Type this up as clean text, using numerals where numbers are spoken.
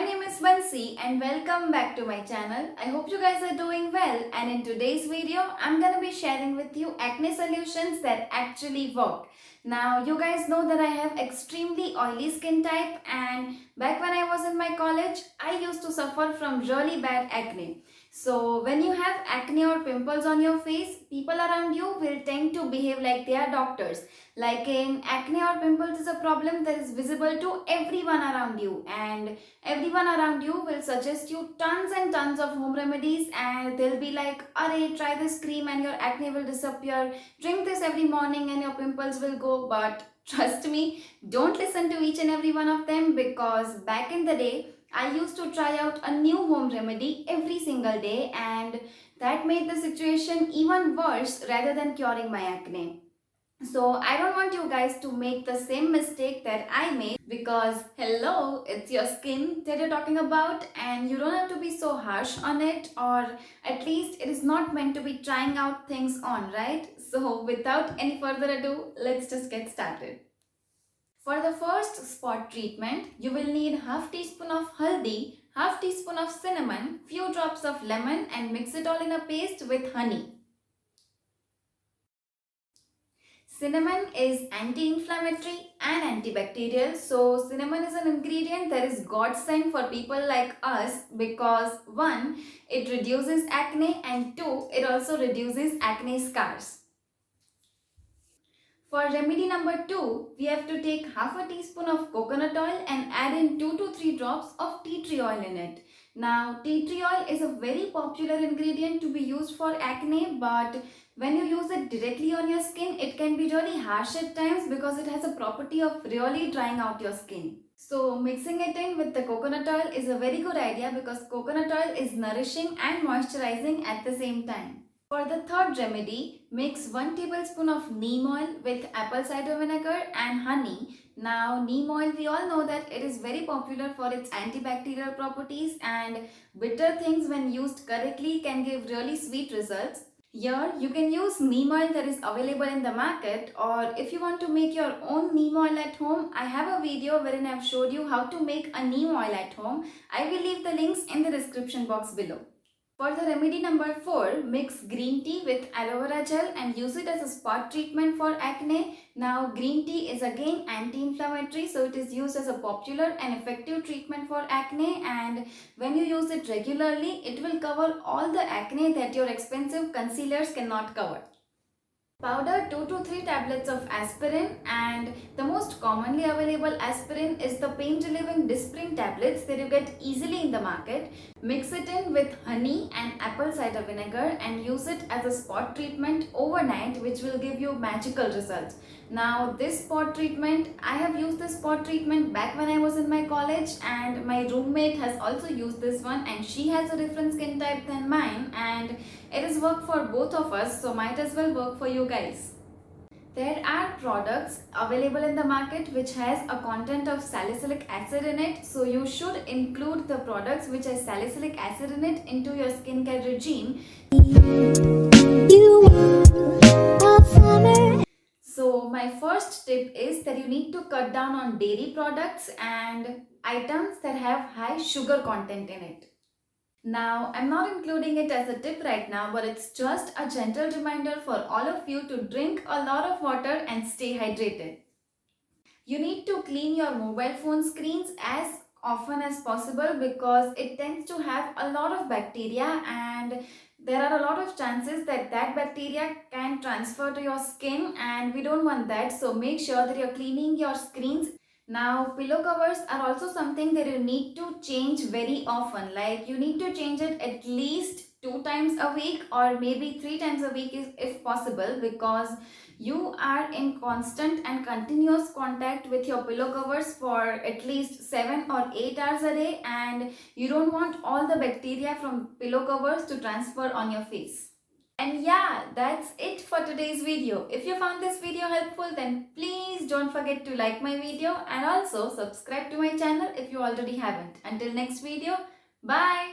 name is Bansi and welcome back to my channel. I hope you guys are doing well, and in today's video I'm gonna be sharing with you acne solutions that actually work. Now you guys know that I have extremely oily skin type, and back when I was in my college I used to suffer from really bad acne. So when you have acne or pimples on your face, people around you will tend to behave like they are doctors. Like in acne or pimples is a problem that is visible to everyone around you, and everyone around you will suggest you tons and tons of home remedies, and they'll be like, "Arey, try this cream and your acne will disappear. Drink this every morning and your pimples will go." But trust me, don't listen to each and every one of them, because back in the day, I used to try out a new home remedy every single day, and that made the situation even worse rather than curing my acne. So I don't want you guys to make the same mistake that I made, because hello, it's your skin that you're talking about, and you don't have to be so harsh on it, or at least it is not meant to be trying out things on, right? So without any further ado, let's just get started. For the first spot treatment, you will need half teaspoon of haldi, half teaspoon of cinnamon, few drops of lemon, and mix it all in a paste with honey. Cinnamon is anti-inflammatory and antibacterial. So cinnamon is an ingredient that is godsend for people like us, because one, it reduces acne, and two, it also reduces acne scars. For remedy number 2, we have to take half a teaspoon of coconut oil and add in 2 to 3 drops of tea tree oil in it. Now, tea tree oil is a very popular ingredient to be used for acne, but when you use it directly on your skin, it can be really harsh at times because it has a property of really drying out your skin. So, mixing it in with the coconut oil is a very good idea, because coconut oil is nourishing and moisturizing at the same time. For the third remedy, mix 1 tablespoon of neem oil with apple cider vinegar and honey. Now, neem oil, we all know that it is very popular for its antibacterial properties, and bitter things when used correctly can give really sweet results. Here, you can use neem oil that is available in the market, or if you want to make your own neem oil at home, I have a video wherein I have showed you how to make a neem oil at home. I will leave the links in the description box below. For the remedy number 4, mix green tea with aloe vera gel and use it as a spot treatment for acne. Now, green tea is again anti-inflammatory, so it is used as a popular and effective treatment for acne, and when you use it regularly, it will cover all the acne that your expensive concealers cannot cover. Powder 2 to 3 tablets of aspirin, and the most commonly available aspirin is the pain relieving Disprin tablets that you get easily in the market. Mix it in with honey and apple cider vinegar and use it as a spot treatment overnight, which will give you magical results. Now, this spot treatment, I have used this spot treatment back when I was in my college, and my roommate has also used this one, and she has a different skin type than mine, and it has worked for both of us, so might as well work for you guys. There are products available in the market which has a content of salicylic acid in it, so you should include the products which has salicylic acid in it into your skincare regime. So my first tip is that you need to cut down on dairy products and items that have high sugar content in it. Now, I'm not including it as a tip right now, but it's just a gentle reminder for all of you to drink a lot of water and stay hydrated. You need to clean your mobile phone screens as often as possible, because it tends to have a lot of bacteria, and there are a lot of chances that that bacteria can transfer to your skin, and we don't want that. So make sure that you're cleaning your screens. Now, pillow covers are also something that you need to change very often. Like, you need to change it at least 2 times a week, or maybe 3 times a week if possible, because you are in constant and continuous contact with your pillow covers for at least 7 or 8 hours a day, and you don't want all the bacteria from pillow covers to transfer on your face. And yeah, that's it for today's video. If you found this video helpful, then please don't forget to like my video and also subscribe to my channel if you already haven't. Until next video, bye!